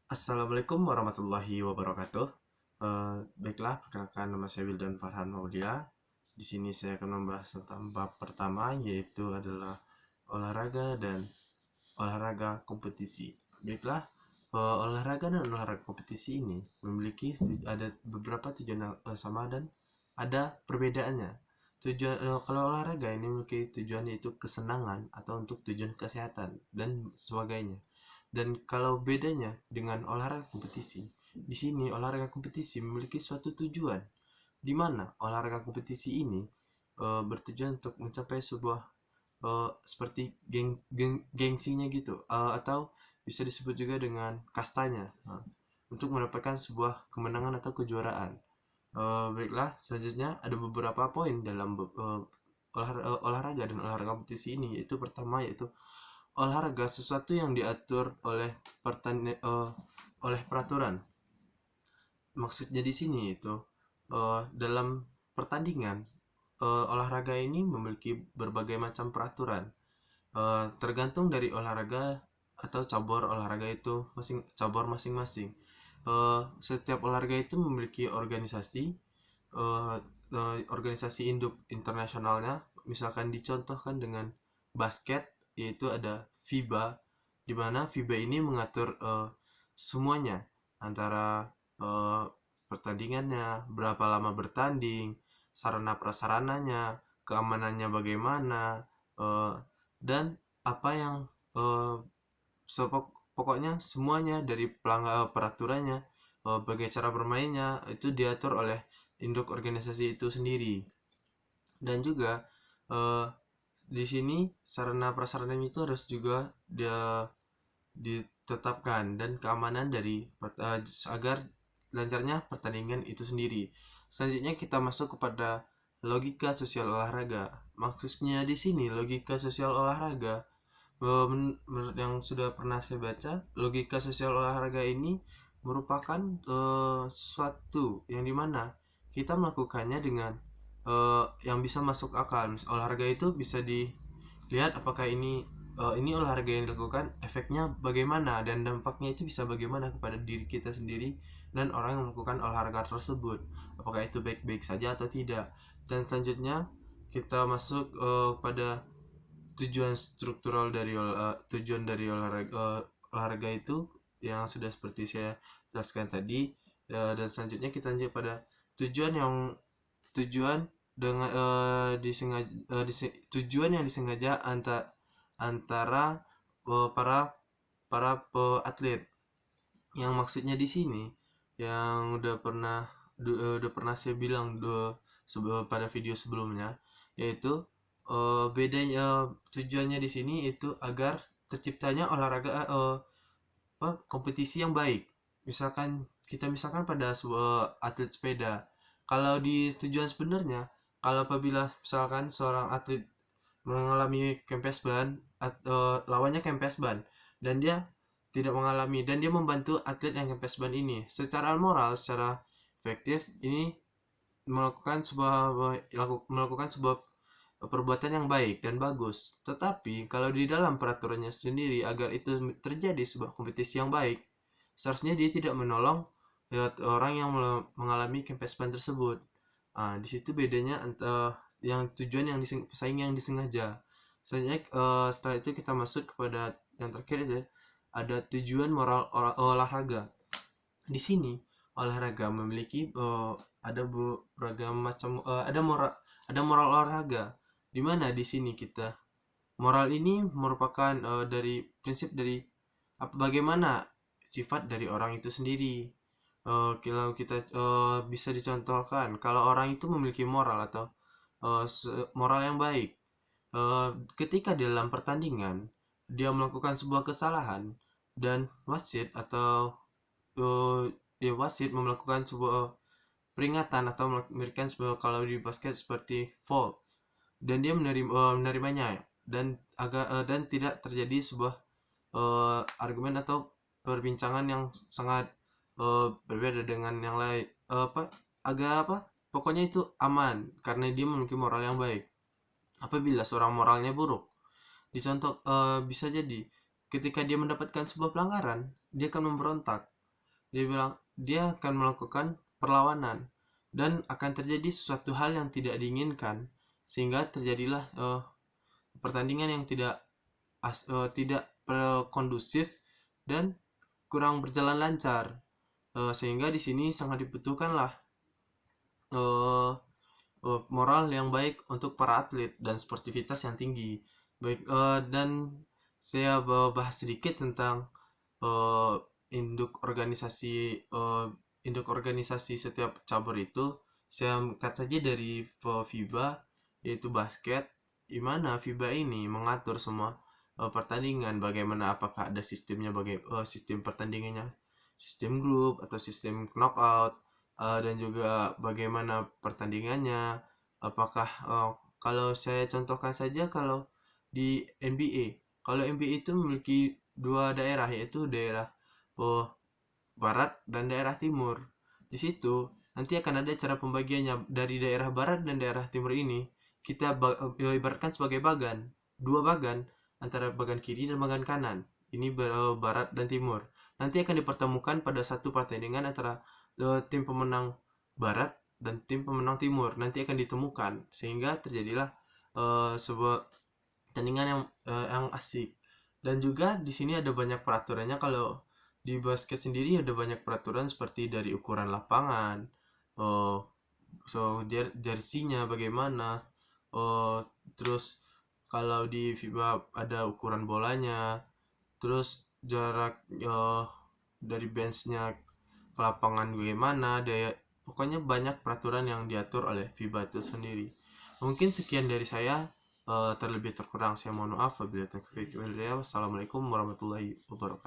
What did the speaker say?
Assalamualaikum warahmatullahi wabarakatuh. Baiklah, perkenalkan nama saya Wildan Farhan Maudila. Di sini saya akan membahas tentang bab pertama, yaitu adalah olahraga dan olahraga kompetisi. Baiklah, olahraga dan olahraga kompetisi ini memiliki ada beberapa tujuan yang sama dan ada perbedaannya. Kalau olahraga ini memiliki tujuan yaitu kesenangan atau untuk tujuan kesehatan dan sebagainya. Dan kalau bedanya dengan olahraga kompetisi, di sini olahraga kompetisi memiliki suatu tujuan, di mana olahraga kompetisi ini bertujuan untuk mencapai sebuah seperti gengsinya gitu, atau bisa disebut juga dengan kastanya, untuk mendapatkan sebuah kemenangan atau kejuaraan. Baiklah, selanjutnya ada beberapa poin dalam olahraga dan olahraga kompetisi ini, yaitu pertama yaitu olahraga sesuatu yang diatur oleh peraturan. Maksudnya di sini itu dalam pertandingan, olahraga ini memiliki berbagai macam peraturan. Tergantung dari olahraga atau cabur olahraga itu cabur masing-masing. Setiap olahraga itu memiliki organisasi induk internasionalnya. Misalkan dicontohkan dengan basket, yaitu ada FIBA, di mana FIBA ini mengatur semuanya, antara eh, pertandingannya, berapa lama bertanding, sarana prasarananya, keamanannya bagaimana, eh, dan apa yang eh, pokoknya semuanya dari pelanggar peraturannya, bagaimana cara bermainnya itu diatur oleh induk organisasi itu sendiri. Dan juga eh, di sini sarana prasarananya itu harus juga dia ditetapkan, dan keamanan dari agar lancarnya pertandingan itu sendiri. Selanjutnya kita masuk kepada logika sosial olahraga. Maksudnya di sini logika sosial olahraga, menurut yang sudah pernah saya baca, logika sosial olahraga ini merupakan sesuatu yang dimana kita melakukannya dengan yang bisa masuk akal. Olahraga itu bisa dilihat apakah ini olahraga yang dilakukan efeknya bagaimana dan dampaknya itu bisa bagaimana kepada diri kita sendiri dan orang yang melakukan olahraga tersebut. Apakah itu baik-baik saja atau tidak. Dan selanjutnya kita masuk pada tujuan dari olahraga itu yang sudah seperti saya jelaskan tadi. Dan selanjutnya kita lanjut pada tujuan yang tujuan dengan tujuan yang disengaja antara para atlet, yang maksudnya di sini yang udah pernah saya bilang pada video sebelumnya, yaitu bedanya tujuannya di sini itu agar terciptanya olahraga kompetisi yang baik. Misalkan pada sebuah atlet sepeda, kalau di tujuan sebenarnya, kalau apabila misalkan seorang atlet mengalami kempes ban atau lawannya kempes ban, dan dia tidak mengalami, dan dia membantu atlet yang kempes ban ini secara moral, secara efektif, ini melakukan sebuah perbuatan yang baik dan bagus. Tetapi kalau di dalam peraturannya sendiri, agar itu terjadi sebuah kompetisi yang baik, seharusnya dia tidak menolong orang yang mengalami kempes ban tersebut. Di situ bedanya antara yang tujuan yang pesaing yang disengaja. Selanjutnya setelah itu kita masuk kepada yang terakhir, ya, ada tujuan moral olahraga. Di sini olahraga memiliki ada beragam macam, ada moral olahraga, di mana di sini kita moral ini merupakan dari prinsip dari bagaimana sifat dari orang itu sendiri. Kalau kita bisa dicontohkan, kalau orang itu memiliki moral atau moral yang baik, ketika di dalam pertandingan dia melakukan sebuah kesalahan, dan wasit atau wasit melakukan sebuah peringatan atau memberikan sebuah, kalau di basket seperti foul, dan dia menerimanya, dan tidak terjadi sebuah argumen atau perbincangan yang sangat berbeda dengan yang lain, pokoknya itu aman karena dia memiliki moral yang baik. Apabila seorang moralnya buruk, dicontoh bisa jadi ketika dia mendapatkan sebuah pelanggaran, dia akan memberontak. dia bilang dia akan melakukan perlawanan dan akan terjadi sesuatu hal yang tidak diinginkan, sehingga terjadilah pertandingan yang tidak kondusif dan kurang berjalan lancar. Sehingga di sini sangat dibutuhkanlah eh, moral yang baik untuk para atlet dan sportivitas yang tinggi. Baik, dan saya bahas sedikit tentang eh, induk organisasi eh, induk organisasi setiap cabur itu. Saya angkat saja dari FIBA, yaitu basket, di mana FIBA ini mengatur semua pertandingan, bagaimana, apakah ada sistemnya, sistem pertandingannya, sistem grup atau sistem knockout, dan juga bagaimana pertandingannya, apakah kalau saya contohkan saja, kalau di NBA, kalau NBA itu memiliki dua daerah, yaitu daerah oh, barat dan daerah timur. Di situ nanti akan ada cara pembagiannya. Dari daerah barat dan daerah timur ini kita ibaratkan sebagai bagan, dua bagan, antara bagan kiri dan bagan kanan. Ini barat dan timur. Nanti akan dipertemukan pada satu pertandingan antara tim pemenang barat dan tim pemenang timur. Nanti akan ditemukan sehingga terjadilah sebuah pertandingan yang asik. Dan juga di sini ada banyak peraturannya. Kalau di basket sendiri ada banyak peraturan, seperti dari ukuran lapangan, oh, jersey-nya bagaimana, oh, terus kalau di FIBA ada ukuran bolanya, terus jarak dari benchnya ke lapangan bagaimana, pokoknya banyak peraturan yang diatur oleh FIBA itu sendiri. Mungkin sekian dari saya. Terlebih terkurang saya mohon maaf. Wassalamualaikum warahmatullahi wabarakatuh.